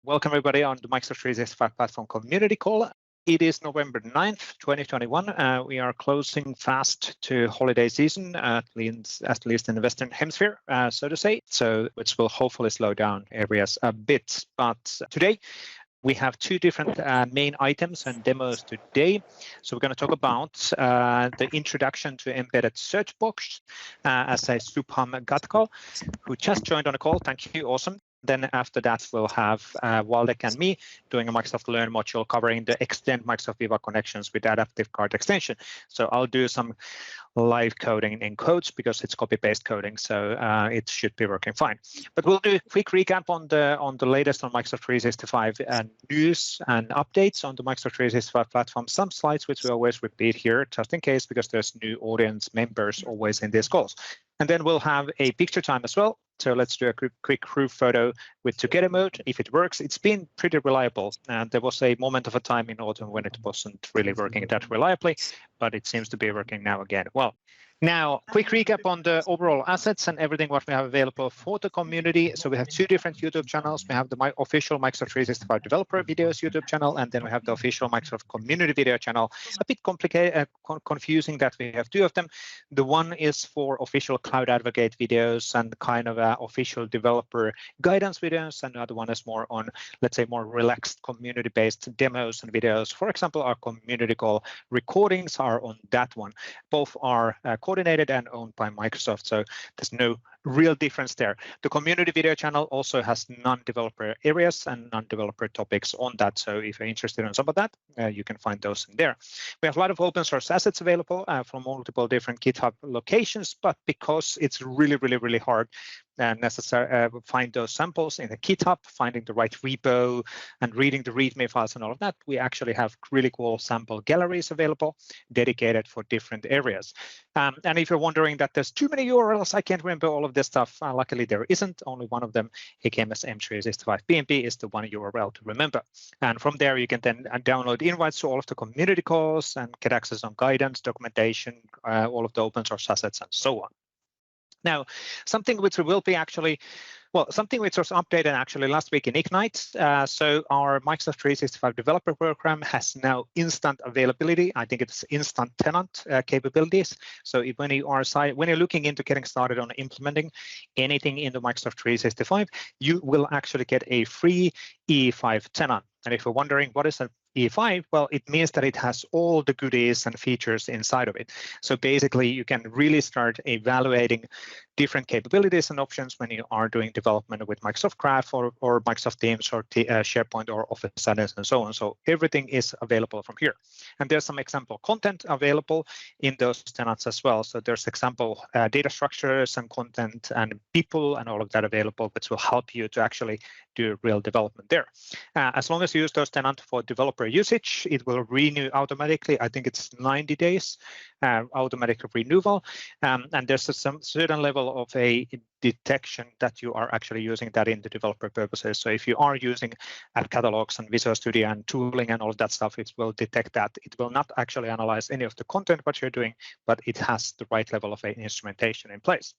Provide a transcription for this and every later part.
Welcome everybody on the Microsoft 365 Platform Community Call. It is November 9th, 2021. We are closing fast to holiday season, at least in the Western Hemisphere, so to say, which will hopefully slow down areas a bit. But today, we have two different main items and demos today. So we're going to talk about the introduction to embedded search box as a Subham Gatkal, who just joined on the call. Thank you, awesome. Then after that, we'll have Waldek and me doing a Microsoft Learn module covering the extend Microsoft Viva Connections with adaptive card extension. So I'll do some live coding in quotes because it's copy-paste coding, so it should be working fine. But we'll do a quick recap on the latest on Microsoft 365 news and updates on the Microsoft 365 platform. Some slides which we always repeat here, just in case, because there's new audience members always in these calls. And then we'll have a picture time as well. So let's do a quick group photo with together mode. If it works, it's been pretty reliable. And there was a moment of a time in autumn when it wasn't really working that reliably, but it seems to be working now again. Well, now, quick recap on the overall assets and everything what we have available for the community. So we have two different YouTube channels. We have the official Microsoft 365 developer videos YouTube channel, and then we have the official Microsoft community video channel. A bit complicated, confusing that we have two of them. The one is for official Cloud Advocate videos and kind of official developer guidance videos, and the other one is more on, let's say, more relaxed community-based demos and videos. For example, our community call recordings are on that one. Both are coordinated and owned by Microsoft, so there's no real difference there. The community video channel also has non-developer areas and non-developer topics on that, so if you're interested in some of that, you can find those in there. We have a lot of open source assets available from multiple different GitHub locations, but because it's really hard find those samples in the GitHub, finding the right repo and reading the README files and all of that, we actually have really cool sample galleries available dedicated for different areas. And if you're wondering that there's too many URLs, I can't remember all of this stuff. Luckily, there isn't. Only one of them, HKMS M365 BMP, is the one URL to remember. And from there, you can then download invites to all of the community calls and get access on guidance, documentation, all of the open source assets, and so on. Now, something which will be actually, well, something which was updated actually last week in Ignite. So our Microsoft 365 developer program has now instant availability. I think it's instant tenant capabilities. So when you're looking into getting started on implementing anything in the Microsoft 365, you will actually get a free E5 tenant. And if you're wondering what is an E5, well, it means that it has all the goodies and features inside of it. So basically, you can really start evaluating different capabilities and options when you are doing development with Microsoft Graph or Microsoft Teams or SharePoint or Office settings and so on. So everything is available from here. And there's some example content available in those tenants as well. So there's example data structures and content and people and all of that available, which will help you to actually do real development there. As long as you use those tenants for developer usage, it will renew automatically. I think it's 90 days automatic renewal. And there's some certain level of a detection that you are actually using that in the developer purposes. So if you are using app catalogs and Visual Studio and tooling and all of that stuff, it will detect that. It will not actually analyze any of the content what you're doing, but it has the right level of instrumentation in place.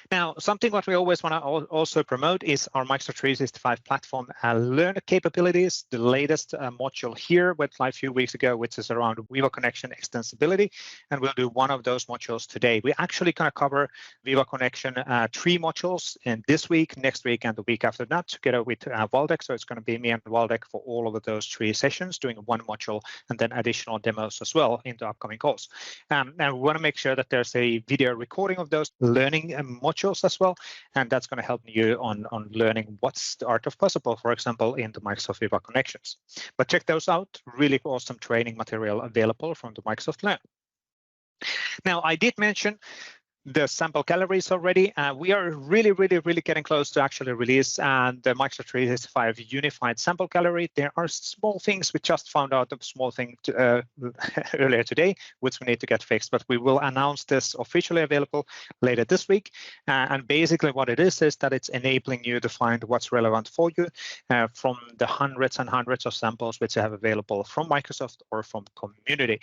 Now, something what we always want to also promote is our Microsoft 365 platform Learn capabilities. The latest module here went live a few weeks ago, which is around Vivo Connection extensibility, and we'll do one of those modules today. We're actually going to cover Vivo Connection 3 modules in this week, next week, and the week after that, together with Waldek. So it's going to be me and Waldek for all of those 3 sessions, doing one module and then additional demos as well in the upcoming calls. And we want to make sure that there's a video recording of those learning modules as well, and that's going to help you on learning what's the art of possible, for example, in the Microsoft Viva Connections. But check those out, really awesome training material available from the Microsoft Learn. Now, I did mention the sample galleries already. We are really getting close to actually release the Microsoft 365 unified sample gallery. There are small things we just found out a small thing earlier today, which we need to get fixed, but we will announce this officially available later this week. And basically what it is that it's enabling you to find what's relevant for you from the hundreds and hundreds of samples which you have available from Microsoft or from community.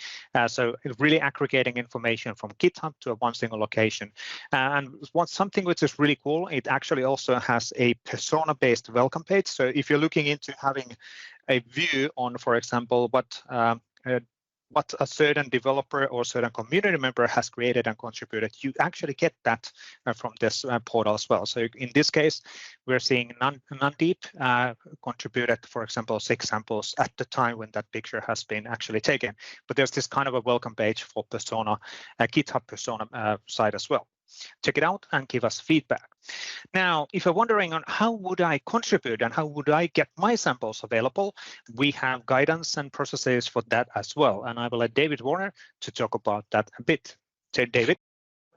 So really aggregating information from GitHub to one single location information. And something which is really cool, it actually also has a persona-based welcome page. So if you're looking into having a view on, for example, what a certain developer or certain community member has created and contributed, you actually get that from this portal as well. So in this case, we're seeing Nandeep contributed, for example, 6 samples at the time when that picture has been actually taken. But there's this kind of a welcome page for persona, GitHub persona side as well. Check it out and give us feedback. Now, if you're wondering on how would I contribute and how would I get my samples available, we have guidance and processes for that as well. And I will let David Warner to talk about that a bit. So, David.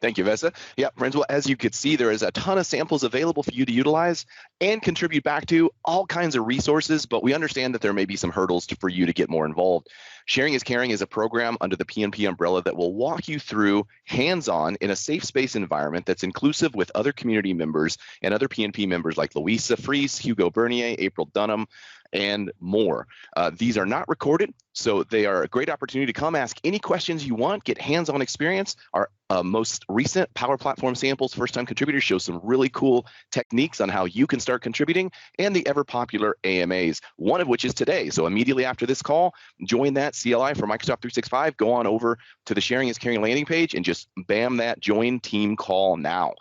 Thank you, Vesa. Yeah, friends, well, as you could see, there is a ton of samples available for you to utilize and contribute back to, all kinds of resources, but we understand that there may be some hurdles for you to get more involved. Sharing is Caring is a program under the PNP umbrella that will walk you through hands-on in a safe space environment that's inclusive with other community members and other PNP members like Louisa Fries, Hugo Bernier, April Dunham, and more. These are not recorded, so they are a great opportunity to come ask any questions you want, get hands-on experience. Our most recent Power Platform samples, first-time contributors, show some really cool techniques on how you can start contributing, and the ever-popular AMAs, one of which is today. So immediately after this call, join that CLI for Microsoft 365, go on over to the Sharing is Caring landing page and just bam that join team call now.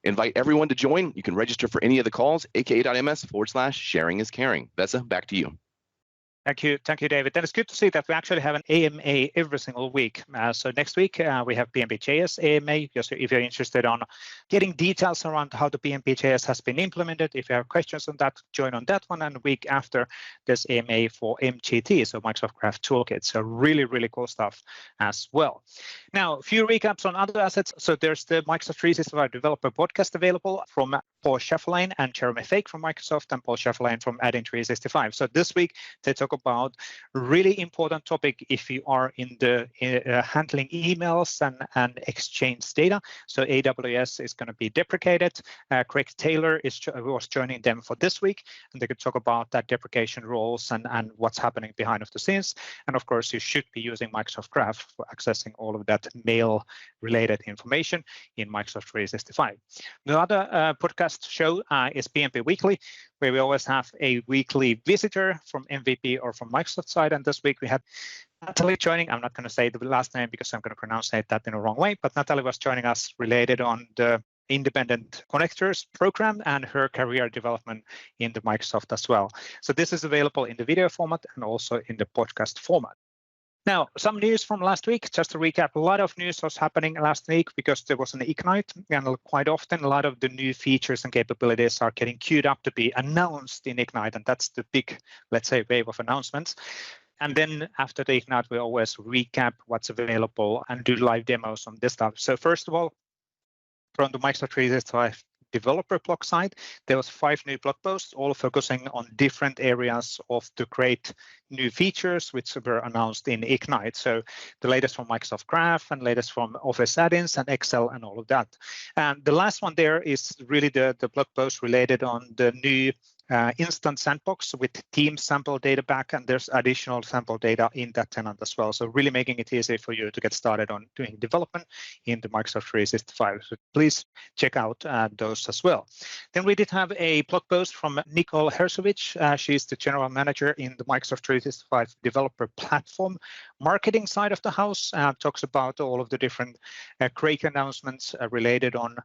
Invite everyone to join. You can register for any of the calls, aka.ms/sharing is caring. Vesa, back to you. Thank you, David. And it's good to see that we actually have an AMA every single week. So next week, we have BMP.js AMA. Just if you're interested on getting details around how the BMP.js has been implemented, if you have questions on that, join on that one. And the week after, there's AMA for MGT, so Microsoft Graph Toolkit. So really, really cool stuff as well. Now, a few recaps on other assets. So there's the Microsoft 365 Developer Podcast available from Paul Schaffelin and Jeremy Fake from Microsoft and Paul Schaffelin from Adding 365. So this week, they talk about a really important topic if you are in the handling emails and exchange data. So AWS is going to be deprecated. Craig Taylor was joining them for this week, and they could talk about that deprecation rules and what's happening behind the scenes. And of course, you should be using Microsoft Graph for accessing all of that mail-related information in Microsoft 365. The other podcast show is BMP Weekly, where we always have a weekly visitor from MVP or from Microsoft side. And this week we had Natalie joining. I'm not going to say the last name because I'm going to pronounce that in a wrong way, but Natalie was joining us related on the independent connectors program and her career development in the Microsoft as well. So this is available in the video format and also in the podcast format. Now, some news from last week, just to recap, a lot of news was happening last week because there was an Ignite, and quite often a lot of the new features and capabilities are getting queued up to be announced in Ignite, and that's the big, let's say, wave of announcements. And then after the Ignite, we always recap what's available and do live demos on this stuff. So first of all, from the Microsoft 365 developer blog side, there was 5 new blog posts, all focusing on different areas of the great new features which were announced in Ignite. So the latest from Microsoft Graph and latest from Office add-ins and Excel and all of that. And the last one there is really the blog post related on the new instant sandbox with Teams sample data back, and there's additional sample data in that tenant as well. So really making it easy for you to get started on doing development in the Microsoft 365. So please check out those as well. Then we did have a blog post from Nicole Hersovich. She's the general manager in the Microsoft 365 developer platform marketing side of the house. Talks about all of the different great announcements related on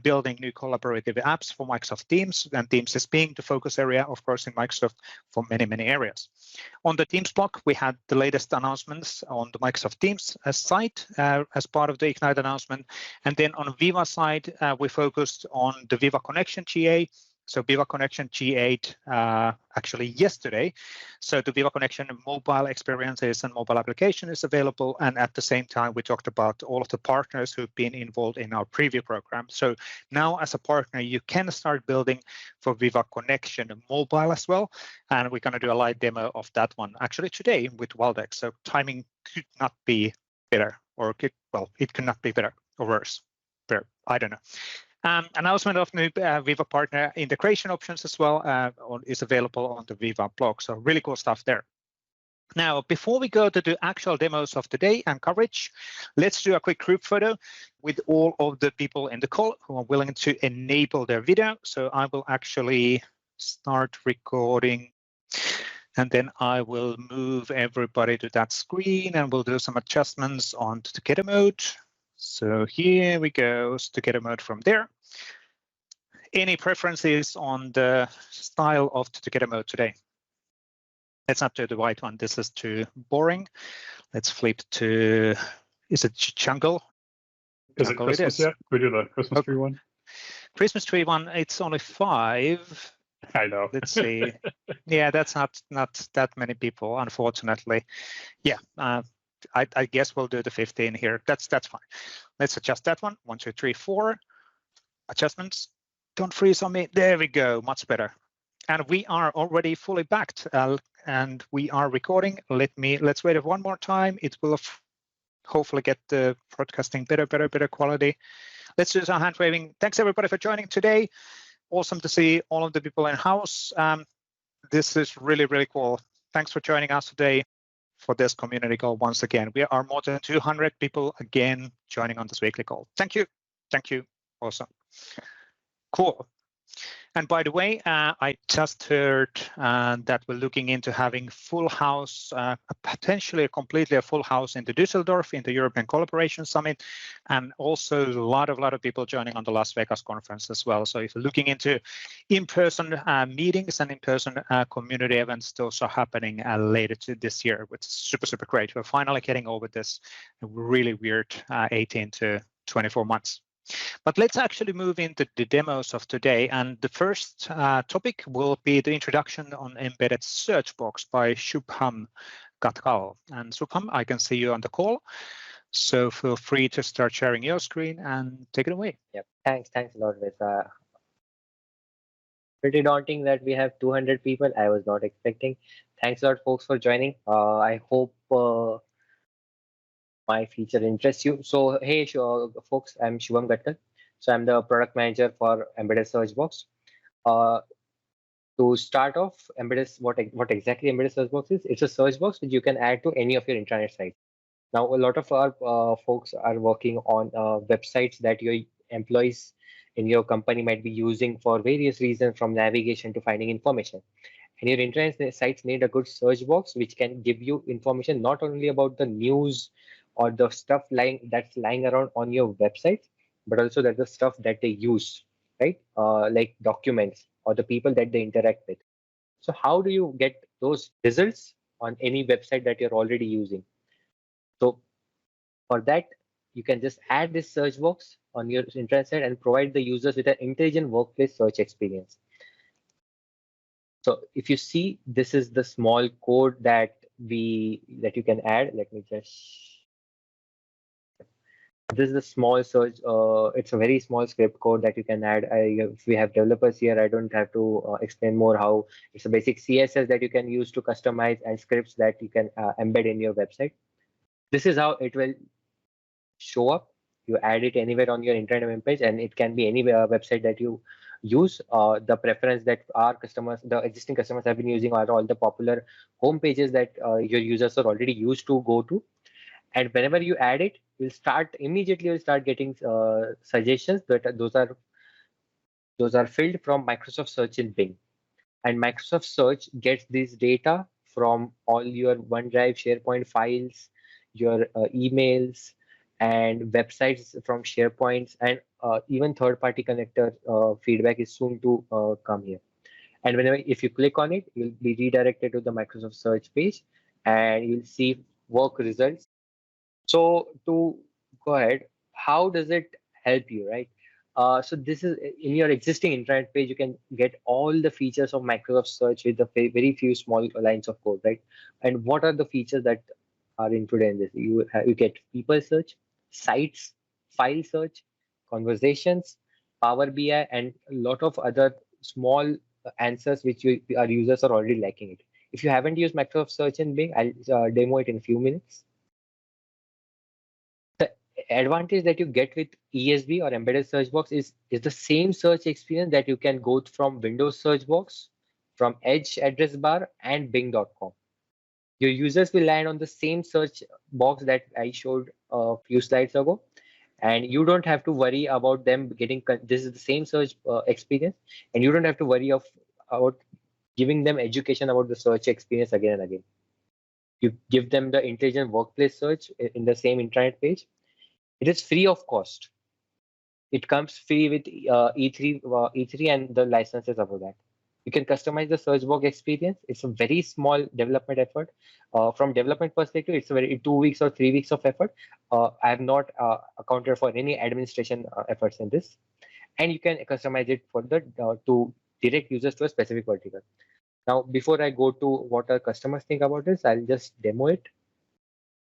building new collaborative apps for Microsoft Teams, and Teams is being the focus area, of course, in Microsoft for many, many areas. On the Teams blog, we had the latest announcements on the Microsoft Teams site as part of the Ignite announcement. And then on Viva side, we focused on the Viva Connection G8. So Viva Connection G8 actually yesterday. So the Viva Connection mobile experiences and mobile application is available. And at the same time, we talked about all of the partners who've been involved in our preview program. So now as a partner, you can start building for Viva Connection mobile as well. And we're going to do a live demo of that one actually today with Waldex. So timing could not be better, or it could not be better or worse. I don't know. Announcement of new Viva partner integration options as well is available on the Viva blog. So really cool stuff there. Now, before we go to the actual demos of today and coverage, let's do a quick group photo with all of the people in the call who are willing to enable their video. So I will actually start recording, and then I will move everybody to that screen, and we'll do some adjustments on to together mode. So here we go, together mode from there. Any preferences on the style of the together mode today? Let's not do the white one. This is too boring. Let's flip to, is it jungle? Is it Christmas yet? Can we do the Christmas tree one? Christmas tree one, it's only 5. I know. Let's see. Yeah, that's not that many people, unfortunately. Yeah, I guess we'll do the 15 here. That's fine. Let's adjust that one. 1, 2, 3, 4. Adjustments. Don't freeze on me. There we go. Much better. And we are already fully backed, and we are recording. Let's wait one more time. It will hopefully get the broadcasting better quality. Let's do some hand waving. Thanks everybody for joining today. Awesome to see all of the people in house. This is really cool. Thanks for joining us today for this community call once again. We are more than 200 people again joining on this weekly call. Thank you. Awesome. Cool. And by the way, I just heard that we're looking into having full house, potentially completely a full house in the Düsseldorf in the European Collaboration Summit, and also a lot of people joining on the Las Vegas conference as well. So if you're looking into in-person meetings and in-person community events, those are happening later this year, which is super great. We're finally getting over this really weird 18 to 24 months. But let's actually move into the demos of today. And the first topic will be the introduction on embedded search box by Shubham Katkal. And Shubham, I can see you on the call. So feel free to start sharing your screen and take it away. Yep. Thanks a lot, Vesa. Pretty daunting that we have 200 people. I was not expecting. Thanks a lot, folks, for joining. I hope my feature interests you. So hey, folks, I'm Shubham Katkal. So I'm the product manager for Embedded Search Box. To start off, what exactly Embedded Search Box is? It's a search box which you can add to any of your intranet sites. Now, a lot of our folks are working on websites that your employees in your company might be using for various reasons, from navigation to finding information. And your intranet sites need a good search box which can give you information not only about the news or the stuff that's lying around on your website, but also that the stuff that they use, right? Like documents or the people that they interact with. So how do you get those results on any website that you're already using? So for that, you can just add this search box on your intranet site and provide the users with an intelligent workplace search experience. So if you see, this is the small code that you can add. Let me just. This is the small search. It's a very small script code that you can add. If we have developers here, I don't have to explain more how it's a basic CSS that you can use to customize and scripts that you can embed in your website. This is how it will show up. You add it anywhere on your internet web page, and it can be any website that you use. The preference that our customers, the existing customers, have been using are all the popular home pages that your users are already used to go to. And whenever you add it, you'll start getting suggestions that those are filled from Microsoft Search in Bing. And Microsoft Search gets this data from all your OneDrive, SharePoint files, your emails, and websites from SharePoints, and even third-party connector feedback is soon to come here. And if you click on it, you'll be redirected to the Microsoft Search page, and you'll see work results. So to go ahead, how does it help you, right? So this is in your existing intranet page, you can get all the features of Microsoft Search with the very few small lines of code, right? And what are the features that are included in this? You get people search, sites, file search, conversations, Power BI, and a lot of other small answers which our users are already lacking it. If you haven't used Microsoft Search in Bing, I'll demo it in a few minutes. Advantage that you get with ESB or Embedded Search Box is the same search experience that you can go from Windows Search Box, from Edge address bar, and Bing.com. Your users will land on the same search box that I showed a few slides ago, and you don't have to worry about them getting. This is the same search experience, and you don't have to worry about giving them education about the search experience again and again. You give them the intelligent workplace search in the same intranet page. It is free of cost. It comes free with E3 and the licenses about that. You can customize the search box experience. It's a very small development effort. From development perspective, it's a very 2 weeks or 3 weeks of effort. I have not accounted for any administration efforts in this. And you can customize it for the to direct users to a specific vertical. Now, before I go to what our customers think about this, I'll just demo it.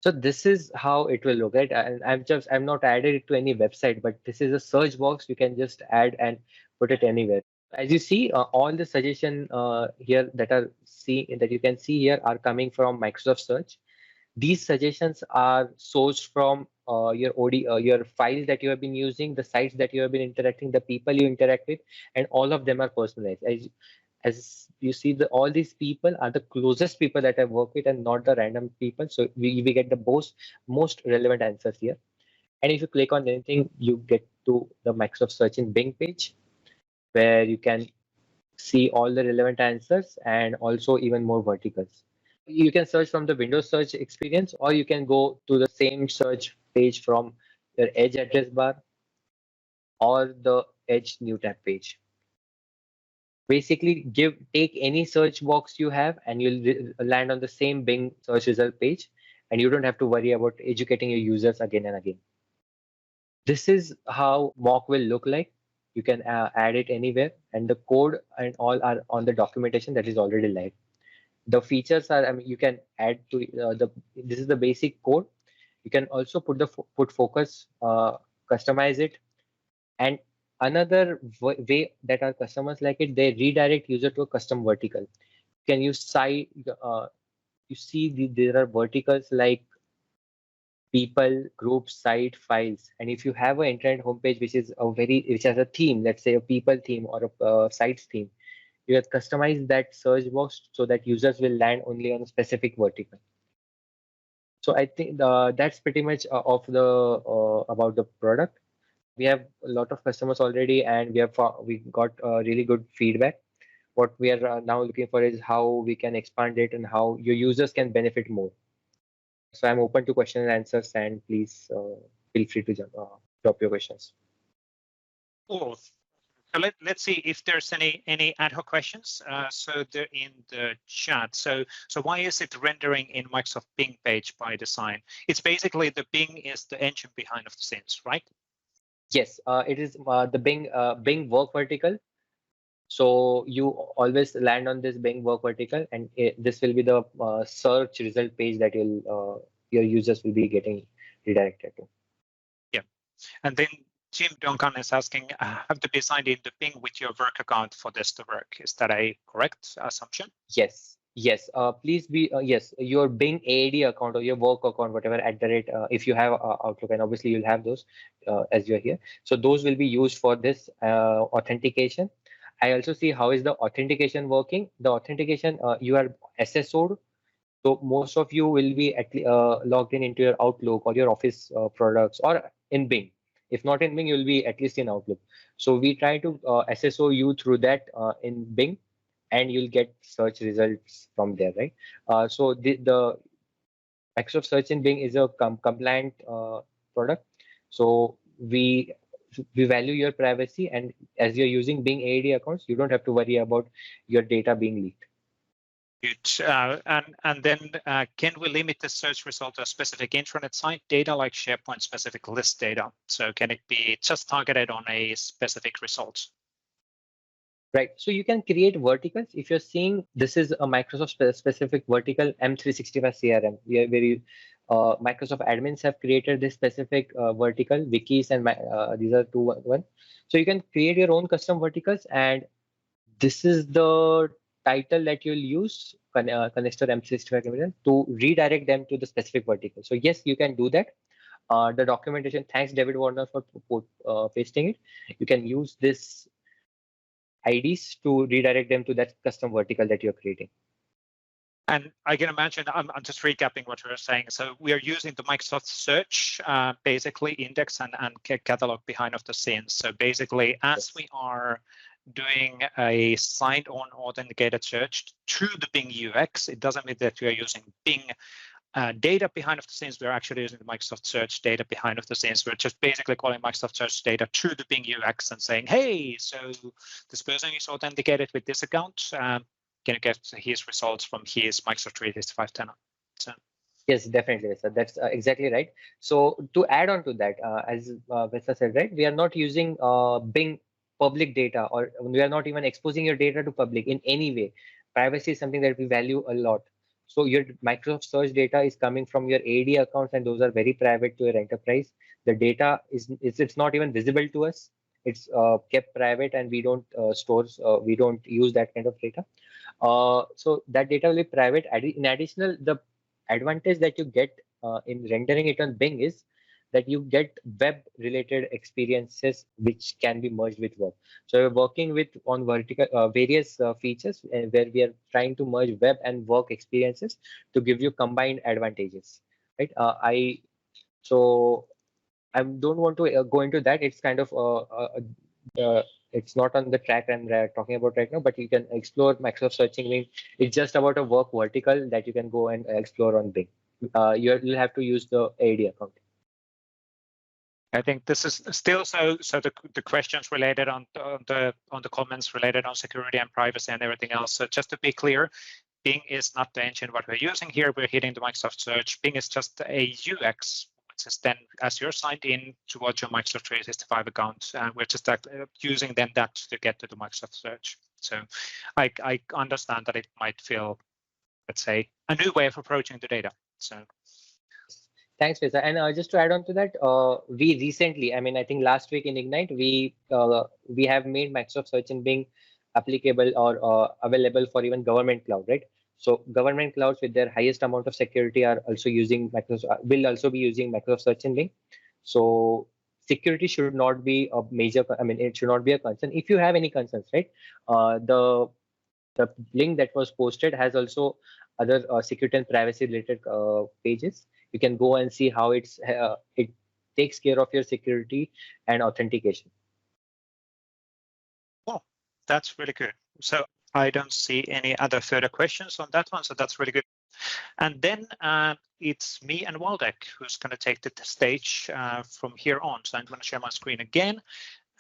So this is how it will look, right? And I'm not added it to any website, but this is a search box. You can just add and put it anywhere. As you see, all the suggestion here that you can see here are coming from Microsoft Search. These suggestions are sourced from your files that you have been using, the sites that you have been interacting, the people you interact with, and all of them are personalized. As you see, all these people are the closest people that I work with and not the random people. So we get the most relevant answers here. And if you click on anything, you get to the Microsoft Search in Bing page, where you can see all the relevant answers and also even more verticals. You can search from the Windows search experience, or you can go to the same search page from your Edge address bar or the Edge new tab page. Basically, take any search box you have and you'll land on the same Bing search result page, and you don't have to worry about educating your users again and again. This is how mock will look like. You can add it anywhere, and the code and all are on the documentation that is already live. The features are, I mean, you can add to this is the basic code. You can also put focus, customize it, and another way that our customers like it, they redirect user to a custom vertical. You can use site. You see there are verticals like people, groups, site, files, and if you have an internet homepage which has a theme, let's say a people theme or a sites theme, you have customized that search box so that users will land only on a specific vertical. So I think that's pretty much of the about the product. We have a lot of customers already, and we got really good feedback. What we are now looking for is how we can expand it and how your users can benefit more. So I'm open to questions and answers, and please feel free to drop your questions. Cool. So let's see if there's any ad hoc questions. So they're in the chat. So why is it rendering in Microsoft Bing page by design? It's basically the Bing is the engine behind of the scenes, right? Yes, it is the Bing work vertical. So you always land on this Bing work vertical, and this will be the search result page that your users will be getting redirected to. Yeah, and then Jim Duncan is asking, have to be signed in the Bing with your work account for this to work? Is that a correct assumption? Yes. Please be yes. Your Bing AAD account or your work account, whatever @ if you have Outlook, and obviously you'll have those as you're here. So those will be used for this authentication. I also see how is the authentication working. The authentication you are SSO'd. So most of you will be logged into your Outlook or your Office products or in Bing. If not in Bing, you'll be at least in Outlook. So we try to SSO you through that in Bing, and you'll get search results from there, right? So the Microsoft Search in Bing is a compliant product. So we value your privacy, and as you're using Bing AAD accounts, you don't have to worry about your data being leaked. Good. And then can we limit the search result to a specific intranet site data like SharePoint specific list data? So can it be just targeted on a specific result? Right. So you can create verticals. If you're seeing this is a Microsoft specific vertical M365 CRM, where Microsoft admins have created this specific vertical, wikis, and these are one. So you can create your own custom verticals, and this is the title that you'll use, connector M365 to redirect them to the specific vertical. So yes, you can do that. The documentation, thanks David Warner for pasting it. You can use this IDs to redirect them to that custom vertical that you're creating. And I can imagine, I'm just recapping what you were saying. So we are using the Microsoft Search, basically index and catalog behind of the scenes. So basically, as we are doing a signed-on authenticated search through the Bing UX, it doesn't mean that we are using Bing data behind of the scenes. We're actually using the Microsoft Search data behind of the scenes. We're just basically calling Microsoft Search data through the Bing UX and saying, hey, so this person is authenticated with this account. Can you get his results from his Microsoft 365 tenant? So. Yes, definitely, Vesa. That's exactly right. So to add on to that, as Vesa said, right, we are not using Bing public data, or we are not even exposing your data to public in any way. Privacy is something that we value a lot. So your Microsoft Search data is coming from your AD accounts, and those are very private to your enterprise. The data it's not even visible to us. It's kept private, and we don't we don't use that kind of data. So that data will be private. In additional, the advantage that you get in rendering it on Bing is that you get web-related experiences which can be merged with work. So we're working with on vertical various features where we are trying to merge web and work experiences to give you combined advantages. Right? I don't want to go into that. It's kind of it's not on the track I'm talking about right now, but you can explore Microsoft Searching Bing. It's just about a work vertical that you can go and explore on Bing. You'll have to use the AD account. I think this is still so the questions related on the comments related on security and privacy and everything else. So just to be clear, Bing is not the engine what we're using here. We're hitting the Microsoft Search. Bing is just a UX. Then as you're signed in towards your Microsoft 365 account, we're just using then that to get to the Microsoft Search. So I understand that it might feel, let's say, a new way of approaching the data. So thanks, Vesa. And just to add on to that, we recently, I mean, I think last week in Ignite, we have made Microsoft Search in Bing applicable or available for even government cloud, right? So government clouds with their highest amount of security are also using Microsoft, will also be using Microsoft Search in Bing. So security should not be a major, I mean, it should not be a concern. If you have any concerns, right? The link that was posted has also other security and privacy related pages. You can go and see how it takes care of your security and authentication. Well, that's really good. So I don't see any other further questions on that one, so that's really good. And then it's me and Waldek who's going to take the stage from here on. So I'm going to share my screen again,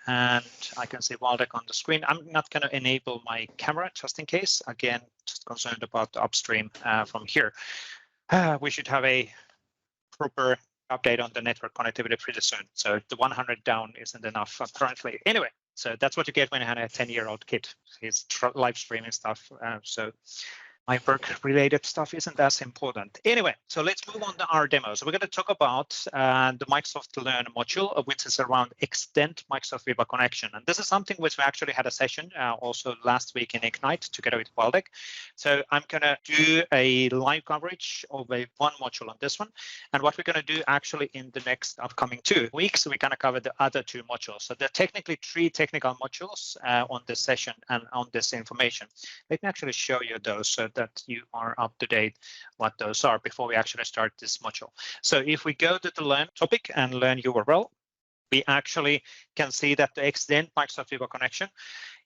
and I can see Waldek on the screen. I'm not going to enable my camera just in case. Again, just concerned about the upstream from here. We should have a proper update on the network connectivity pretty soon. So the 100 down isn't enough currently. Anyway. So that's what you get when I had a 10-year-old kid. He's live streaming stuff. So my work-related stuff isn't as important. Anyway, so let's move on to our demo. So we're going to talk about the Microsoft Learn module, which is around Extend Microsoft Viva Connection. And this is something which we actually had a session also last week in Ignite together with Waldek. So I'm going to do a live coverage of one module on this one. And what we're going to do actually in the next upcoming 2 weeks, we're going to cover the other 2 modules. So there are technically 3 technical modules on this session and on this information. Let me actually show you those so that you are up to date what those are before we actually start this module. So if we go to the Learn topic and Learn URL, we actually can see that the Extend Microsoft Viva Connection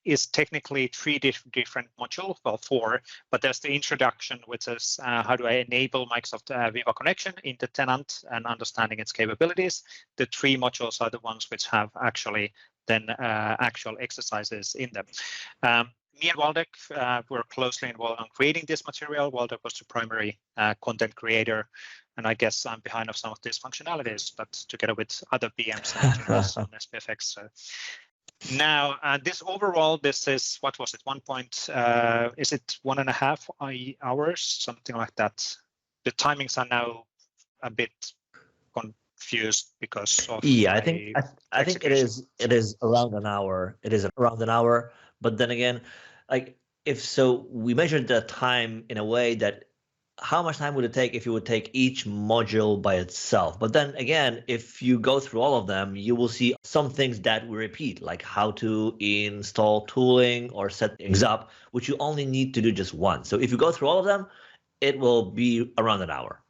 is technically 3 different modules, well 4, but there's the introduction, which is how do I enable Microsoft Viva Connection in the tenant and understanding its capabilities. The 3 modules are the ones which have actually then actual exercises in them. Me and Waldek were closely involved on creating this material. Waldek was the primary content creator, and I guess I'm behind of some of these functionalities, but together with other PMs and engineers on SPFX. So now, this overall, this is, what was it, is it 1.5 hours, something like that. The timings are now a bit confused because of I think it is around an hour. It is around an hour, but then again, like we measured the time in a way that how much time would it take if you would take each module by itself? But then again, if you go through all of them, you will see some things that we repeat, like how to install tooling or set things up, which you only need to do just once. So if you go through all of them, it will be around an hour.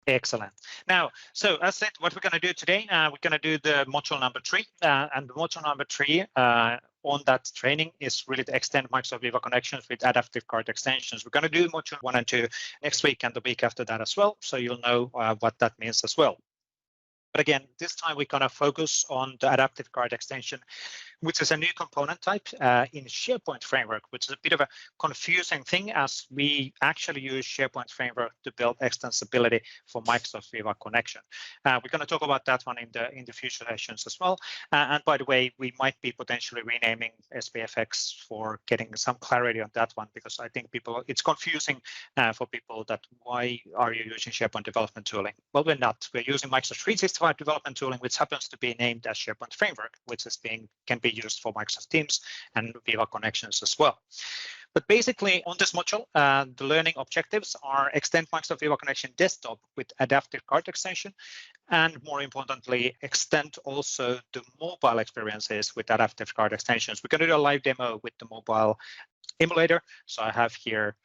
Excellent. Now, so as said, what we're going to do today, we're going to do the module number 3, and module number 3 on that training is really to extend Microsoft Viva Connections with adaptive card extensions. We're going to do module 1 and 2 next week and the week after that as well, so you'll know what that means as well. But again, this time we're going to focus on the adaptive card extension, which is a new component type in SharePoint framework, which is a bit of a confusing thing as we actually use SharePoint framework to build extensibility for Microsoft Viva Connection. We're going to talk about that one in the future sessions as well. And by the way, we might be potentially renaming SPFX for getting some clarity on that one, because I think it's confusing for people that why are you using SharePoint development tooling? Well, we're not. We're using Microsoft 365 development tooling, which happens to be named as SharePoint framework, which is can be used for Microsoft Teams and Viva Connections as well. But basically on this module, the learning objectives are extend Microsoft Viva Connection desktop with adaptive card extension, and more importantly, extend also the mobile experiences with adaptive card extensions. We're going to do a live demo with the mobile emulator. So I have here,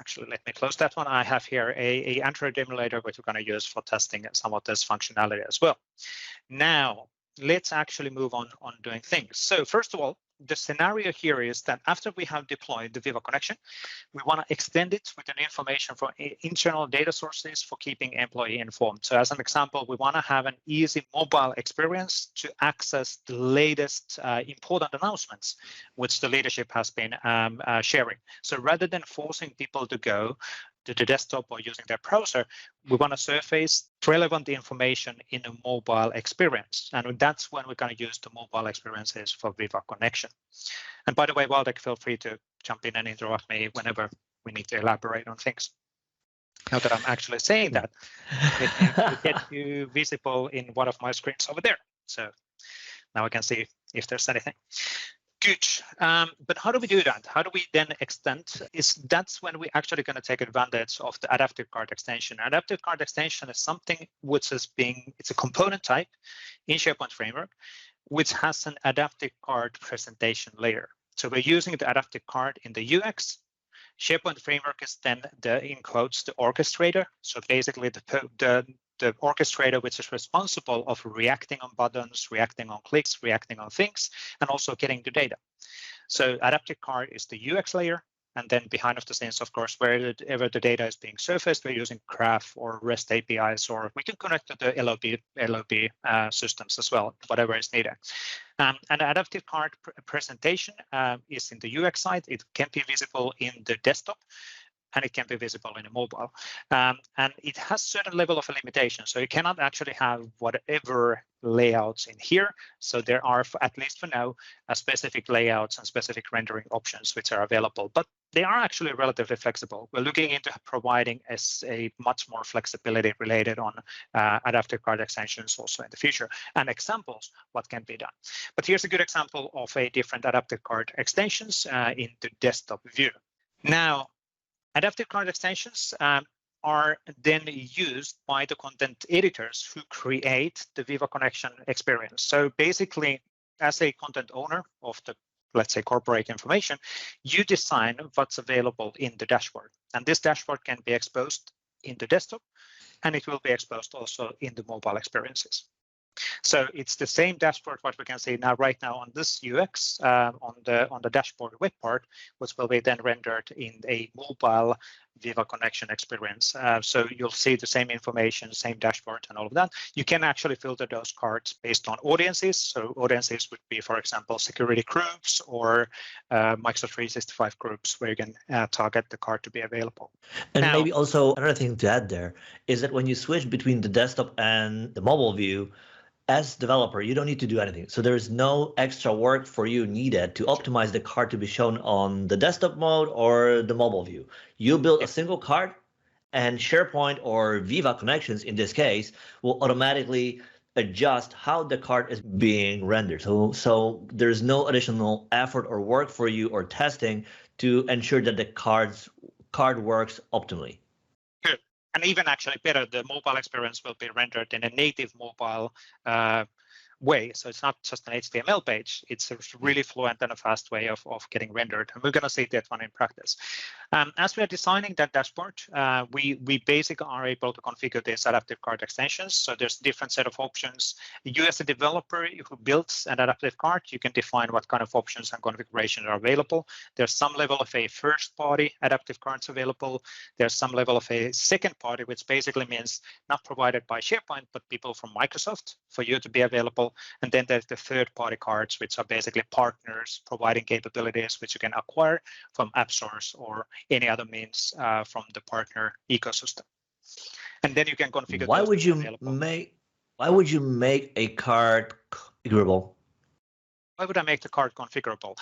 actually, let me close that one. I have here a Android emulator, which we're going to use for testing some of this functionality as well. Now, let's actually move on doing things. So first of all, the scenario here is that after we have deployed the Viva Connection, we want to extend it with an information from internal data sources for keeping employee informed. So as an example, we want to have an easy mobile experience to access the latest important announcements, which the leadership has been sharing. So rather than forcing people to go to the desktop or using their browser, we want to surface relevant information in a mobile experience. And that's when we're going to use the mobile experiences for Viva Connection. And by the way, Waldek, feel free to jump in and interrupt me whenever we need to elaborate on things. Now that I'm actually saying that, let me get you visible in one of my screens over there. So now I can see if there's anything. Good. But how do we do that? How do we then extend? That's when we're actually going to take advantage of the adaptive card extension. Adaptive card extension is something which is it's a component type in SharePoint framework, which has an adaptive card presentation layer. So we're using the adaptive card in the UX. SharePoint framework is then in quotes the orchestrator. So basically the orchestrator which is responsible of reacting on buttons, reacting on clicks, reacting on things, and also getting the data. So adaptive card is the UX layer, and then behind of the scenes, of course, wherever the data is being surfaced, we're using Graph or REST APIs, or we can connect to the LOB systems as well, whatever is needed. And adaptive card presentation is in the UX side. It can be visible in the desktop, and it can be visible in a mobile. And it has certain level of a limitation. So you cannot actually have whatever layouts in here. So there are, at least for now, specific layouts and specific rendering options which are available. But they are actually relatively flexible. We're looking into providing a much more flexibility related on adaptive card extensions also in the future, and examples what can be done. But here's a good example of a different adaptive card extensions in the desktop view. Now, adaptive card extensions are then used by the content editors who create the Viva Connection experience. So basically, as a content owner of the, let's say, corporate information, you design what's available in the dashboard. And this dashboard can be exposed in the desktop, and it will be exposed also in the mobile experiences. So it's the same dashboard what we can see now right now on this UX on the dashboard web part, which will be then rendered in a mobile Viva Connection experience. So you'll see the same information, same dashboard and all of that. You can actually filter those cards based on audiences. So audiences would be, for example, security groups or Microsoft 365 groups where you can target the card to be available. And now, maybe also another thing to add there is that when you switch between the desktop and the mobile view, as developer, you don't need to do anything. So there's no extra work for you needed to optimize the card to be shown on the desktop mode or the mobile view. You build a single card, and SharePoint or Viva Connections, in this case, will automatically adjust how the card is being rendered. So there's no additional effort or work for you or testing to ensure that the card works optimally. And even actually better, the mobile experience will be rendered in a native mobile way. So it's not just an HTML page. It's a really fluent and a fast way of getting rendered. And we're going to see that one in practice. As we are designing that dashboard, we basically are able to configure these adaptive card extensions. So there's different set of options. You as a developer who builds an adaptive card, you can define what kind of options and configurations are available. There's some level of a first-party adaptive cards available. There's some level of a second-party, which basically means not provided by SharePoint, but people from Microsoft for you to be available. And then there's the third-party cards, which are basically partners providing capabilities which you can acquire from app source or any other means from the partner ecosystem. And then you can configure. Why would you make a card configurable? Why would I make the card configurable?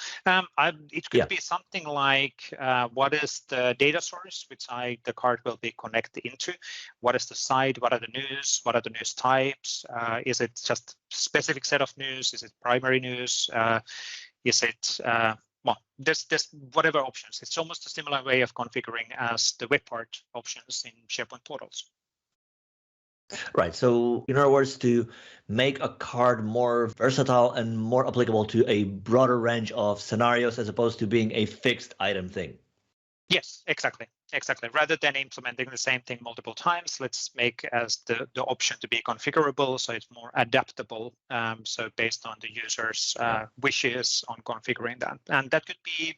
It could be something like what is the data source which the card will be connected into? What is the site? What are the news? What are the news types? Is it just specific set of news? Is it primary news? Is it well, there's whatever options. It's almost a similar way of configuring as the web part options in SharePoint portals. Right. So in other words, to make a card more versatile and more applicable to a broader range of scenarios as opposed to being a fixed item thing. Yes, exactly. Rather than implementing the same thing multiple times, let's make as the option to be configurable, so it's more adaptable. So based on the user's wishes on configuring that, and that could be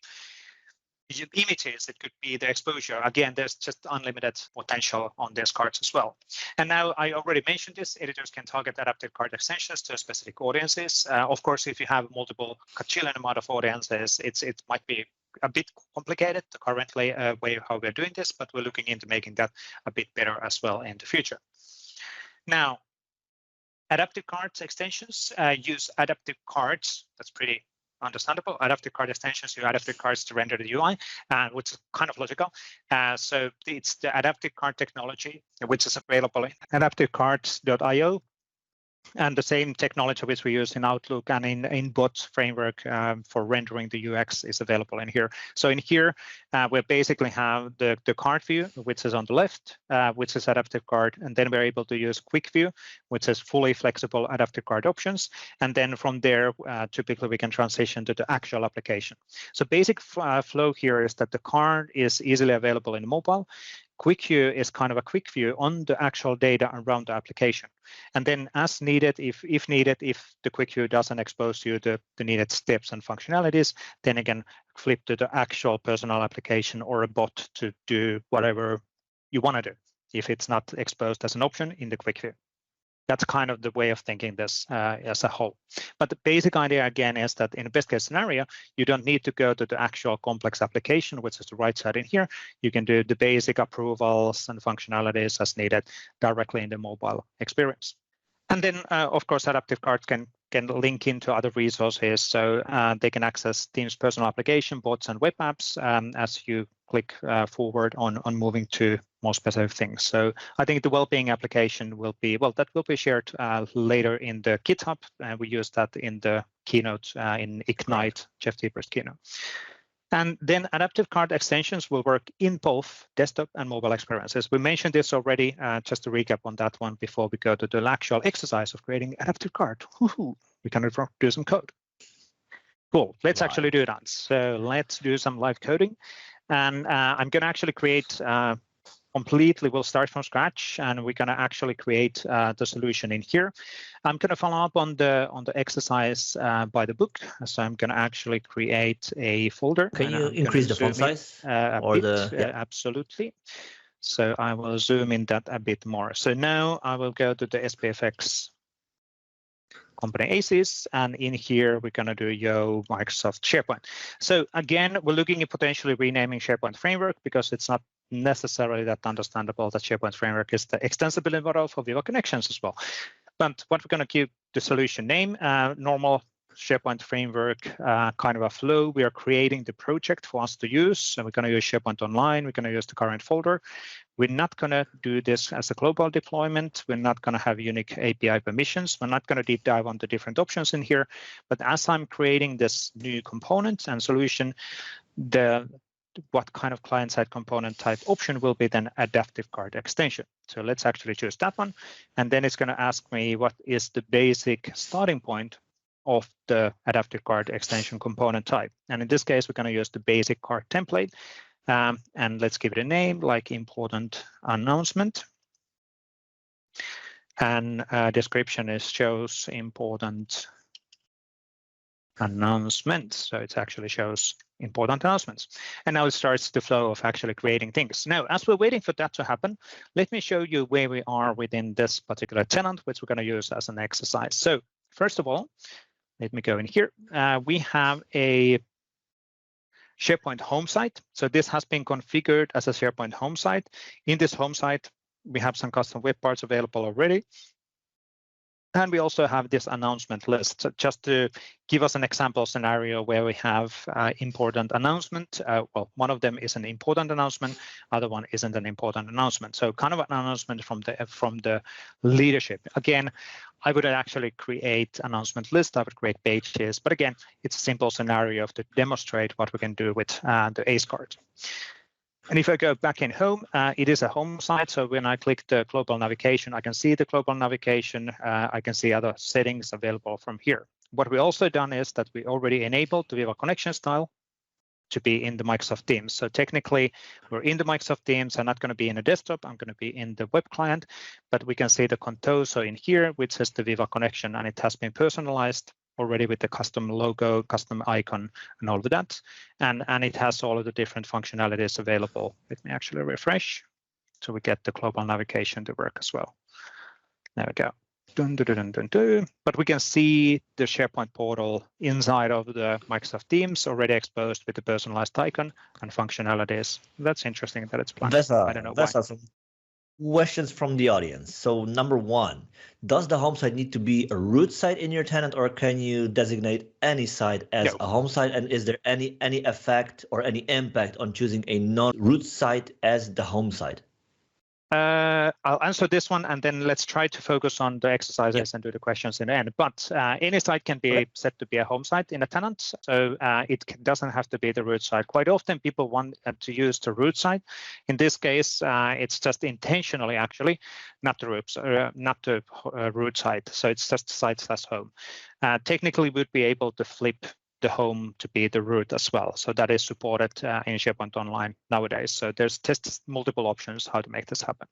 images, it could be the exposure. Again, there's just unlimited potential on these cards as well. And now I already mentioned this, editors can target adaptive card extensions to specific audiences. Of course, if you have multiple quadrillion amount of audiences, it might be a bit complicated the currently way how we're doing this, but we're looking into making that a bit better as well in the future. Now, adaptive cards extensions use adaptive cards. That's pretty understandable. Adaptive card extensions use adaptive cards to render the UI, which is kind of logical. So it's the adaptive card technology, which is available in adaptivecards.io. And the same technology which we use in Outlook and in Bot framework for rendering the UX is available in here. So in here, we basically have the card view, which is on the left, which is adaptive card. And then we're able to use quick view, which is fully flexible adaptive card options. And then from there, typically we can transition to the actual application. So basic flow here is that the card is easily available in mobile. Quick view is kind of a quick view on the actual data around the application. And then as needed, if needed, if the quick view doesn't expose you to the needed steps and functionalities, then again, flip to the actual personal application or a bot to do whatever you want to do if it's not exposed as an option in the quick view. That's kind of the way of thinking this as a whole. But the basic idea, again, is that in a best case scenario, you don't need to go to the actual complex application, which is the right side in here. You can do the basic approvals and functionalities as needed directly in the mobile experience. And then, of course, adaptive cards can link into other resources. So they can access Teams personal application, bots, and web apps as you click forward on moving to more specific things. So I think the well-being application will be, well, that will be shared later in the GitHub. We use that in the keynote in Ignite, Jeff Teeper's keynote. And then adaptive card extensions will work in both desktop and mobile experiences. We mentioned this already, just to recap on that one before we go to the actual exercise of creating adaptive card. We can do some code. Cool, let's actually do that. So let's do some live coding. And I'm going to actually create completely, we'll start from scratch, and we're going to actually create the solution in here. I'm going to follow up on the exercise by the book. So I'm going to actually create a folder. Can you increase the font size? Absolutely. So I will zoom in that a bit more. So now I will go to the SPFX company ACES, and in here we're going to do Yo Microsoft SharePoint. So again, we're looking at potentially renaming SharePoint framework because it's not necessarily that understandable that SharePoint framework is the extensibility model for Viva Connections as well. But what we're going to keep the solution name, normal SharePoint framework kind of a flow. We are creating the project for us to use. So we're going to use SharePoint Online. We're going to use the current folder. We're not going to do this as a global deployment. We're not going to have unique API permissions. We're not going to deep dive on the different options in here. But as I'm creating this new component and solution, the what kind of client-side component type option will be then adaptive card extension. So let's actually choose that one. And then it's going to ask me what is the basic starting point of the adaptive card extension component type. And in this case, we're going to use the basic card template. And let's give it a name like important announcement. And description is shows important announcements. So it actually shows important announcements. And now it starts the flow of actually creating things. Now, as we're waiting for that to happen, let me show you where we are within this particular tenant, which we're going to use as an exercise. So first of all, let me go in here. We have a SharePoint home site. So this has been configured as a SharePoint home site. In this home site, we have some custom web parts available already. And we also have this announcement list. So just to give us an example scenario where we have important announcement. Well, one of them is an important announcement, other one isn't an important announcement. So kind of an announcement from the leadership. Again, I would actually create announcement list. I would create pages, but again, it's a simple scenario to demonstrate what we can do with the ACE card. And if I go back in home, it is a home site. So when I click the global navigation, I can see the global navigation. I can see other settings available from here. What we also done is that we already enabled the Viva Connection style to be in the Microsoft Teams. So technically, we're in the Microsoft Teams. I'm not going to be in a desktop. I'm going to be in the web client, but we can see the contoso in here, which says the Viva Connection, and it has been personalized already with the custom logo, custom icon, and all of that. And it has all of the different functionalities available. Let me actually refresh so we get the global navigation to work as well. There we go. Dun, dun, dun, dun, dun. But we can see the SharePoint portal inside of the Microsoft Teams already exposed with the personalized icon and functionalities. That's interesting that it's planned. I don't know why. Some questions from the audience. So number one, does the home site need to be a root site in your tenant, or can you designate any site as a home site? And is there any effect or any impact on choosing a non-root site as the home site? I'll answer this one, and then let's try to focus on the exercises and do the questions in the end. But any site can be set to be a home site in a tenant, so it doesn't have to be the root site. Quite often, people want to use the root site. In this case, it's just intentionally actually not the root site. So it's just site/home. Technically, we'd be able to flip the home to be the root as well. So that is supported in SharePoint Online nowadays. So there's multiple options how to make this happen.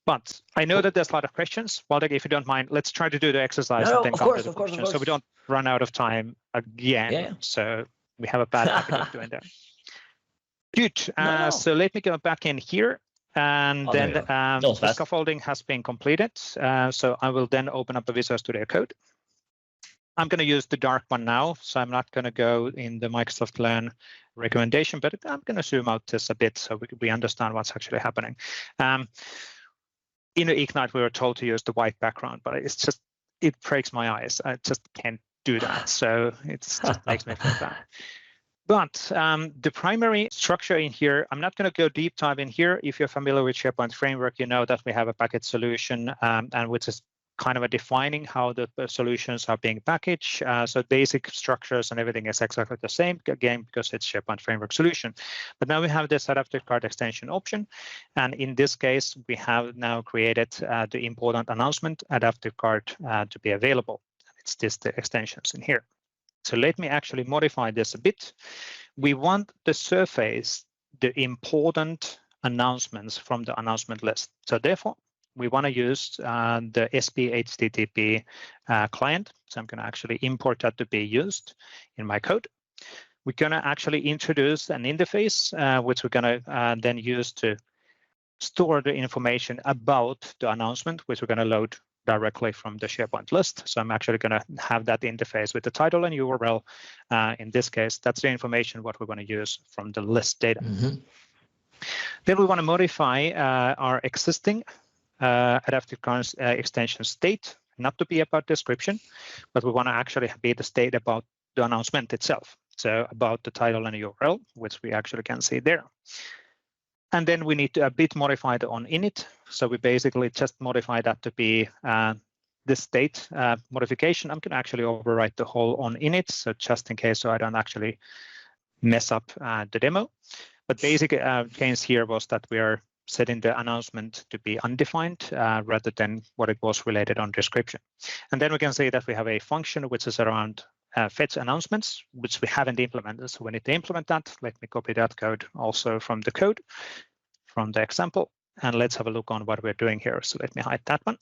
But I know that there's a lot of questions. Waldek, if you don't mind, let's try to do the exercise and then come to the questions so we don't run out of time again. Yeah. So we have a bad habit of doing that. Good. So let me go back in here. And then the scaffolding has been completed. So I will then open up the Visual Studio Code. I'm going to use the dark one now, so I'm not going to go in the Microsoft Learn recommendation, but I'm going to zoom out this a bit so we understand what's actually happening. In Ignite, we were told to use the white background, but it breaks my eyes. I just can't do that, so it just makes me feel bad. But the primary structure in here, I'm not going to go deep dive in here. If you're familiar with SharePoint Framework, you know that we have a package solution, and which is kind of defining how the solutions are being packaged. So basic structures and everything is exactly the same, again, because it's SharePoint Framework solution. But now we have this adaptive card extension option. And in this case, we have now created the important announcement adaptive card to be available. It's the extensions in here. So let me actually modify this a bit. We want the surface, the important announcements from the announcement list. So therefore, we want to use the SP HTTP client. So I'm going to actually import that to be used in my code. We're going to actually introduce an interface, which we're going to then use to store the information about the announcement, which we're going to load directly from the SharePoint list. So I'm actually going to have that interface with the title and URL. In this case, that's the information what we're going to use from the list data. Then we want to modify our existing adaptive card extension state, not to be about description, but we want to actually be the state about the announcement itself. So about the title and URL, which we actually can see there. And then we need to a bit modify the on init. So we basically just modify that to be this state modification. I'm going to actually overwrite the whole on init. So just in case so I don't actually mess up the demo. But basic change here was that we are setting the announcement to be undefined rather than what it was related on description. And then we can see that we have a function which is around fetch announcements, which we haven't implemented. So we need to implement that. Let me copy that code also from the code, from the example. And let's have a look on what we're doing here. So let me hide that one.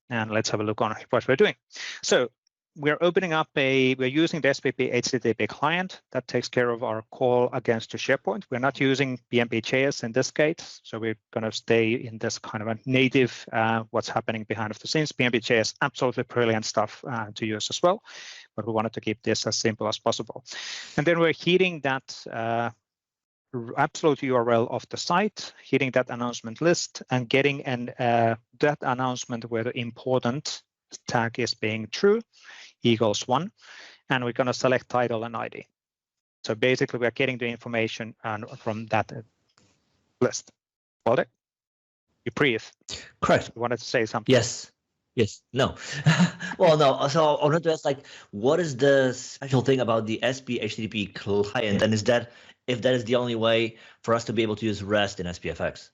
And let's have a look on what we're doing. So we're opening up we're using the SPP HTTP client that takes care of our call against the SharePoint. We're not using BMP.js in this case. So we're going to stay in this kind of a native, what's happening behind the scenes. BMP.js, absolutely brilliant stuff to use as well. But we wanted to keep this as simple as possible. And then we're hitting that absolute URL of the site, hitting that announcement list and getting that announcement where the important tag is being true equals 1. And we're going to select title and ID. So basically, we're getting the information from that list. Hold it. You breathe. Correct. You wanted to say something? Yes. Yes. No. Well, no. So I wanted to ask, like, what is the special thing about the SP HTTP client, and is that if that is the only way for us to be able to use REST in SPFX?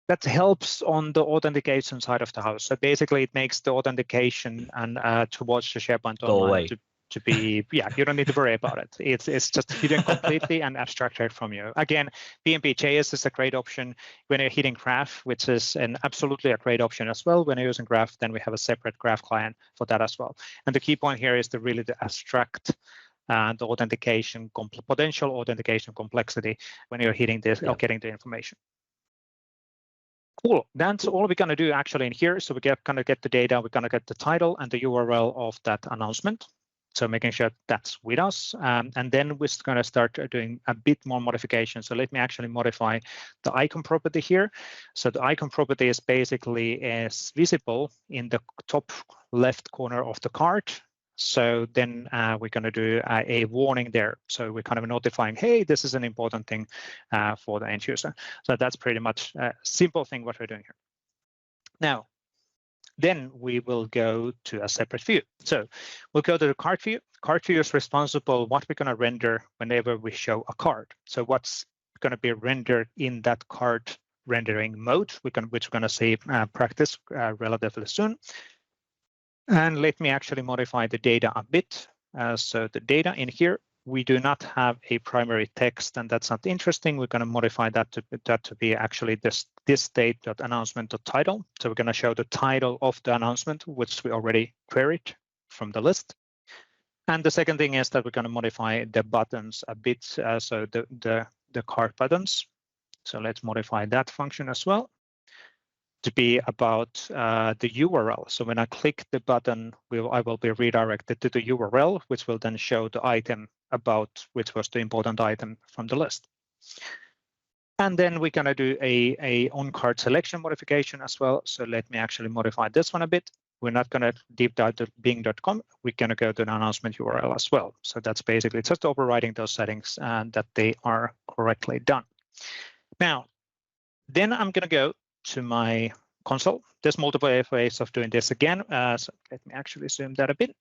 That helps on the authentication side of the house. So basically, it makes the authentication and towards the SharePoint online to be, yeah, you don't need to worry about it. It's just hidden completely and abstracted from you. Again, BMP.js is a great option when you're hitting Graph, which is absolutely a great option as well. When you're using Graph, then we have a separate Graph client for that as well. And the key point here is to really abstract the authentication, potential authentication complexity when you're hitting this or getting the information. Cool. That's all we're going to do actually in here. So we're going to get the data, we're going to get the title and the URL of that announcement. So making sure that's with us. And then we're going to start doing a bit more modification. So let me actually modify the icon property here. So the icon property is basically visible in the top left corner of the card. So then we're going to do a warning there. So we're kind of notifying, hey, this is an important thing for the end user. So that's pretty much a simple thing what we're doing here. Now, then we will go to a separate view. So we'll go to the card view. Card view is responsible what we're going to render whenever we show a card. So what's going to be rendered in that card rendering mode, which we're going to see practice relatively soon. And let me actually modify the data a bit. So the data in here, we do not have a primary text, and that's not interesting. We're going to modify that to be actually this state.announcement.title. So we're going to show the title of the announcement, which we already queried from the list. And the second thing is that we're going to modify the buttons a bit. So the card buttons. So let's modify that function as well to be about the URL. So when I click the button, I will be redirected to the URL, which will then show the item about which was the important item from the list. And then we're going to do a on-card selection modification as well. So let me actually modify this one a bit. We're not going to deep dive to bing.com. We're going to go to an announcement URL as well. So that's basically just overriding those settings and that they are correctly done. Now, then I'm going to go to my console. There's multiple ways of doing this again. So let me actually zoom that a bit.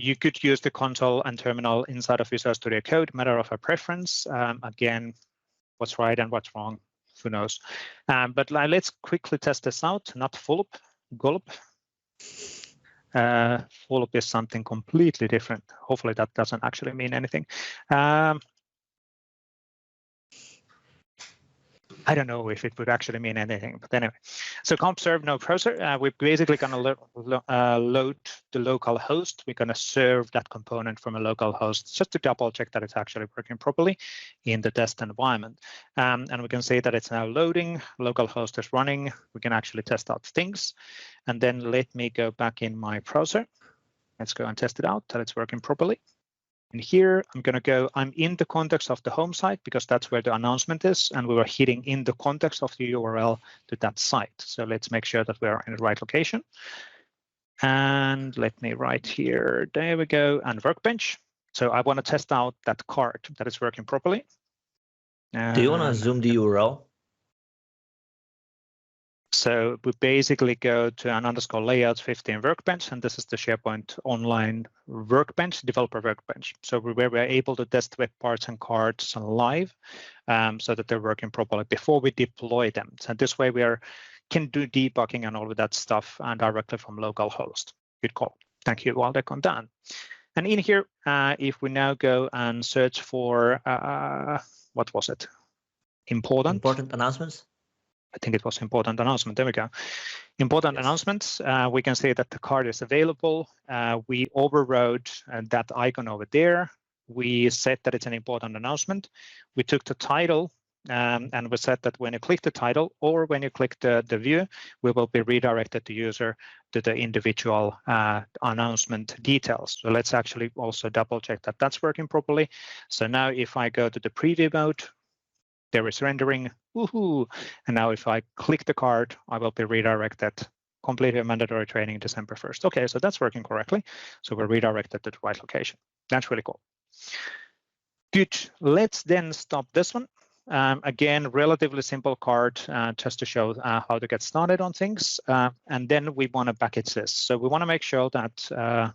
You could use the console and terminal inside of Visual Studio Code, matter of a preference. Again, what's right and what's wrong, who knows. But let's quickly test this out. Not Fulp, Gulp. Fulp is something completely different. Hopefully that doesn't actually mean anything. I don't know if it would actually mean anything, but anyway. So comp serve no browser. We're basically going to load the local host. We're going to serve that component from a local host just to double check that it's actually working properly in the test environment. And we can see that it's now loading. Local host is running. We can actually test out things. And then let me go back in my browser. Let's go and test it out that it's working properly. And here I'm in the context of the home site because that's where the announcement is, and we were hitting in the context of the URL to that site. So let's make sure that we are in the right location. And let me write here, there we go, and workbench. So I want to test out that card that is working properly. Do you want to zoom the URL? So we basically go to an underscore layout 15 workbench, and this is the SharePoint online workbench, developer workbench. So where we're able to test web parts and cards live so that they're working properly before we deploy them. So this way we can do debugging and all of that stuff directly from localhost. Good call. Thank you, Waldek, on that. And in here, if we now go and search for, what was it? Important announcements. I think it was important announcement. There we go. Important announcements. We can see that the card is available. We overrode that icon over there. We said that it's an important announcement. We took the title and we said that when you click the title or when you click the view, we will be redirected the user to the individual announcement details. So let's actually also double check that that's working properly. So now if I go to the preview mode, there is rendering, woohoo! And now if I click the card, I will be redirected, completed mandatory training December 1st. Okay, so that's working correctly. So we're redirected to the right location. That's really cool. Good, let's then stop this one. Again, relatively simple card just to show how to get started on things. And then we want to package this. So we want to make sure that,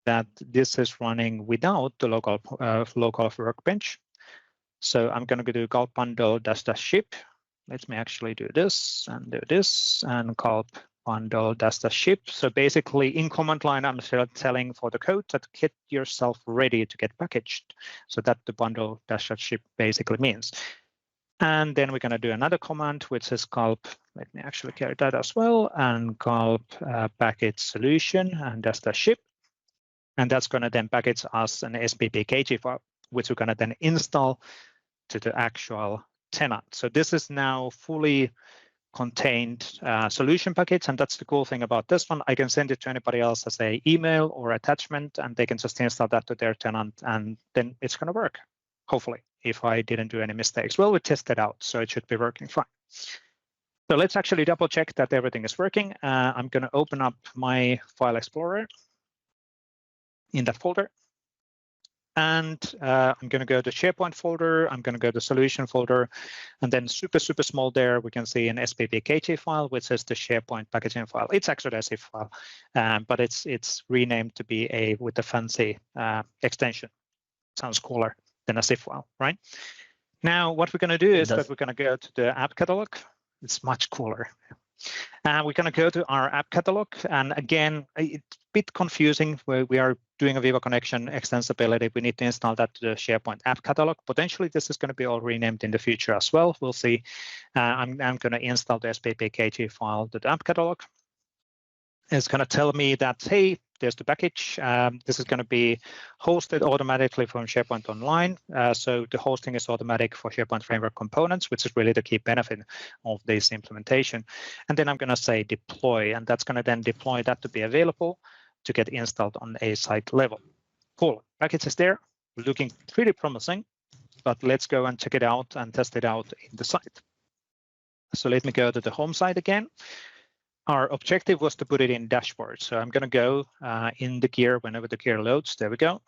that this is running without the local workbench. So I'm going to do gulp bundle -ship. Let me actually do this and gulp bundle -ship. So basically in command line, I'm telling for the code that get yourself ready to get packaged. So that the bundle -ship basically means. And then we're going to do another command, which is gulp. Let me actually carry that as well. And gulp package solution and -ship. And that's going to then package us an SPPKG file, which we're going to then install to the actual tenant. So this is now fully contained solution package, and that's the cool thing about this one. I can send it to anybody else as an email or attachment, and they can just install that to their tenant, and then it's going to work, hopefully, if I didn't do any mistakes. Well, we tested out, so it should be working fine. So let's actually double check that everything is working. I'm going to open up my file explorer in that folder. And I'm going to go to SharePoint folder. I'm going to go to solution folder. And then super small there, we can see an SPPKG file, which is the SharePoint packaging file. It's actually a zip file, but it's renamed to be with a fancy extension. Sounds cooler than a zip file, right? Now, what we're going to do is that we're going to go to the app catalog. It's much cooler. We're going to go to our app catalog. And again, it's a bit confusing where we are doing a Viva Connection extensibility. We need to install that to the SharePoint app catalog. Potentially, this is going to be all renamed in the future as well. We'll see. I'm going to install the SPPKG file to the app catalog. It's going to tell me that, hey, there's the package. This is going to be hosted automatically from SharePoint Online. So the hosting is automatic for SharePoint Framework components, which is really the key benefit of this implementation. And then I'm going to say deploy, and that's going to then deploy that to be available to get installed on a site level. Cool. Package is there, looking pretty promising, but let's go and check it out and test it out in the site. So let me go to the home site again. Our objective was to put it in dashboard. So I'm going to go in the gear whenever the gear loads. There we go.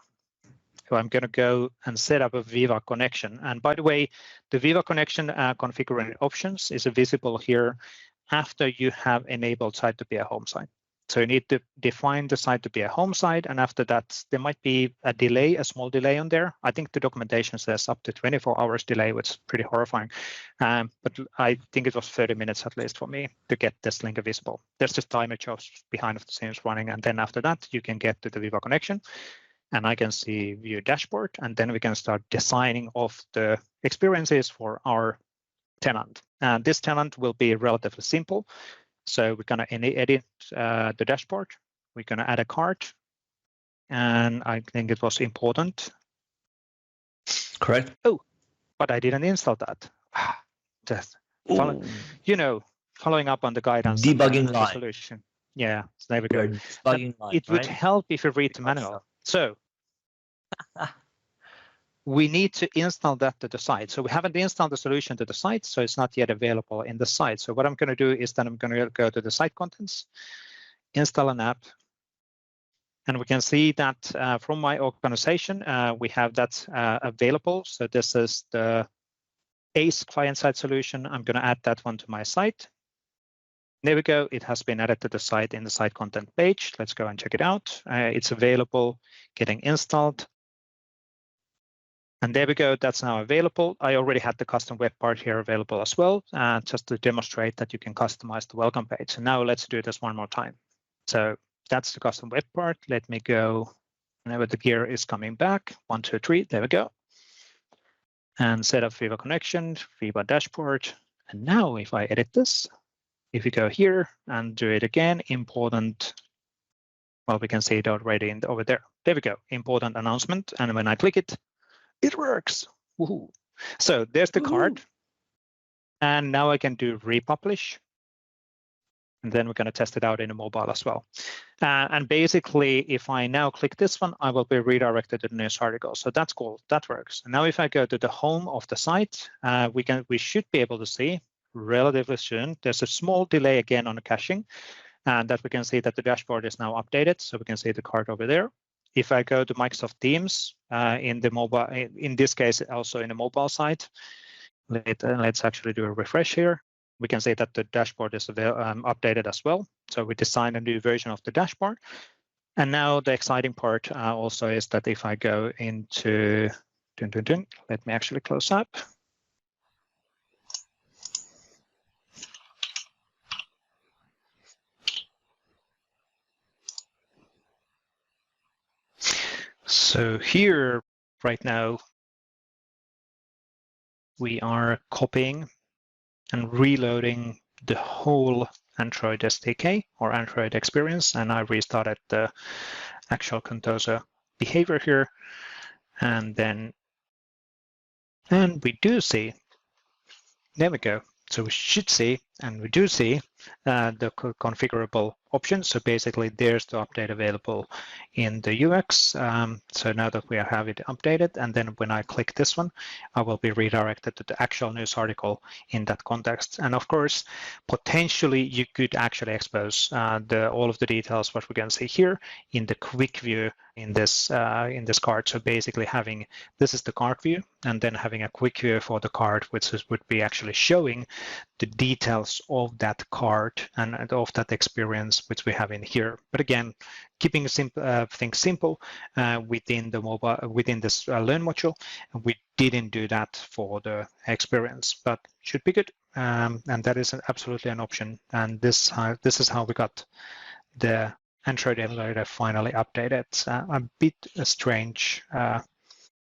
So I'm going to go and set up a Viva connection. And by the way, the Viva connection configuring options is visible here after you have enabled site to be a home site. So you need to define the site to be a home site. And after that, there might be a delay, a small delay on there. I think the documentation says up to 24 hours delay, which is pretty horrifying. But I think it was 30 minutes at least for me to get this link visible. There's just timer just behind the scenes running. And then after that, you can get to the Viva connection. And I can see view dashboard. And then we can start designing of the experiences for our tenant. And this tenant will be relatively simple. So we're going to edit the dashboard. We're going to add a card. And I think it was important. Correct. Oh, but I didn't install that. Just following up on the guidance. Debugging line. Solution. Yeah, so there we go. Debugging line, it would help if you read the manual. So we need to install that to the site. So we haven't installed the solution to the site, so it's not yet available in the site. So what I'm going to do is that I'm going to go to the site contents, install an app, and we can see that from my organization, we have that available. So this is the ACE client-side solution. I'm going to add that one to my site. There we go. It has been added to the site in the site content page. Let's go and check it out. It's available, getting installed. And there we go. That's now available. I already had the custom web part here available as well, just to demonstrate that you can customize the welcome page. So now let's do this one more time. So that's the custom web part. Let me go whenever the gear is coming back. 1, 2, 3. There we go. And set up Viva Connection, Viva dashboard. And now if I edit this, if you go here and do it again, important, well, we can see it already over there. There we go, important announcement. And when I click it, it works. Woohoo. So there's the card. And now I can do republish. And then we're going to test it out in a mobile as well. And basically, if I now click this one, I will be redirected to the news article. So that's cool. That works. And now if I go to the home of the site, we should be able to see relatively soon. There's a small delay again on the caching, and that we can see that the dashboard is now updated. So we can see the card over there. If I go to Microsoft Teams in the mobile, in this case, also in the mobile site, let's actually do a refresh here. We can see that the dashboard is updated as well. So we designed a new version of the dashboard. And now the exciting part also is that if I go into, let me actually close up. So here right now, we are copying and reloading the whole Android SDK or Android experience. And I restarted the actual Contoso behavior here. And we do see, there we go. So we should see, and we do see the configurable options. So basically there's the update available in the UX. So now that we have it updated, and then when I click this one, I will be redirected to the actual news article in that context. And of course, potentially you could actually expose all of the details, what we can see here in the quick view in this card. So basically having, this is the card view, and then having a quick view for the card, which would be actually showing the details of that card and of that experience which we have in here. But again, keeping things simple within the mobile, within this Learn module, we didn't do that for the experience, but should be good. And that is absolutely an option. And this is how we got the Android emulator finally updated. A bit strange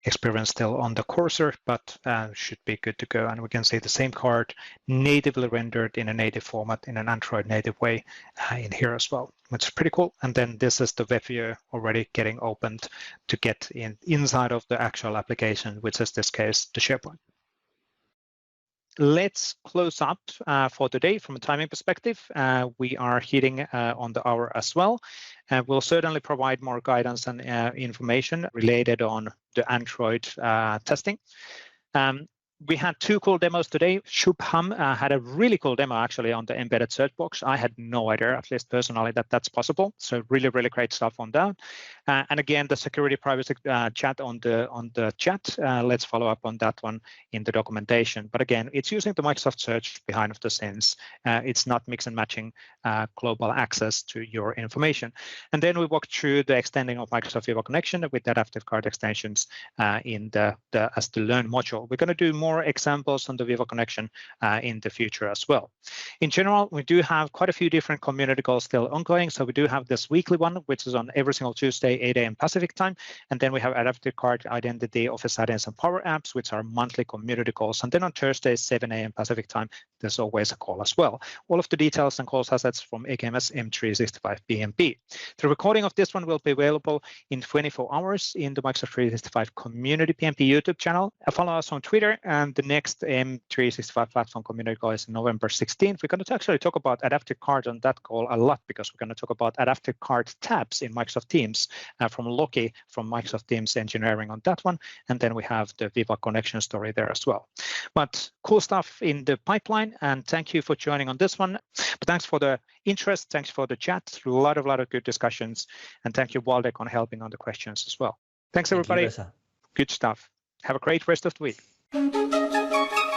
experience still on the cursor, but should be good to go. And we can see the same card natively rendered in a native format in an Android native way in here as well, which is pretty cool. And then this is the web view already getting opened to get inside of the actual application, which is this case, the SharePoint. Let's close up for today from a timing perspective. We are hitting on the hour as well. We'll certainly provide more guidance and information related on the Android testing. We had 2 cool demos today. Shubham had a really cool demo actually on the embedded search box. I had no idea, at least personally, that that's possible. So really, really great stuff on that. And again, the security privacy chat on the chat. Let's follow up on that one in the documentation. But again, it's using the Microsoft search behind the scenes. It's not mix and matching global access to your information. And then we walked through the extending of Microsoft Viva Connection with adaptive card extensions in as the Learn module. We're going to do more examples on the Viva Connection in the future as well. In general, we do have quite a few different community calls still ongoing. So we do have this weekly one, which is on every single Tuesday, 8 a.m. Pacific time. And then we have adaptive card identity, Office Settings, and Power Apps, which are monthly community calls. And then on Thursdays, 7 a.m. Pacific time, there's always a call as well. All of the details and calls assets from AKMS M365 BMP. The recording of this one will be available in 24 hours in the Microsoft 365 Community BMP YouTube channel. Follow us on Twitter, and the next M365 platform community call is November 16th. We're going to actually talk about adaptive cards on that call a lot, because we're going to talk about adaptive card tabs in Microsoft Teams from Loki from Microsoft Teams Engineering on that one. And then we have the Viva Connection story there as well. But cool stuff in the pipeline, and thank you for joining on this one. But thanks for the interest, thanks for the chat, a lot of good discussions, and thank you, Waldek, on helping on the questions as well. Thanks, everybody. Thank you, good stuff. Have a great rest of the week.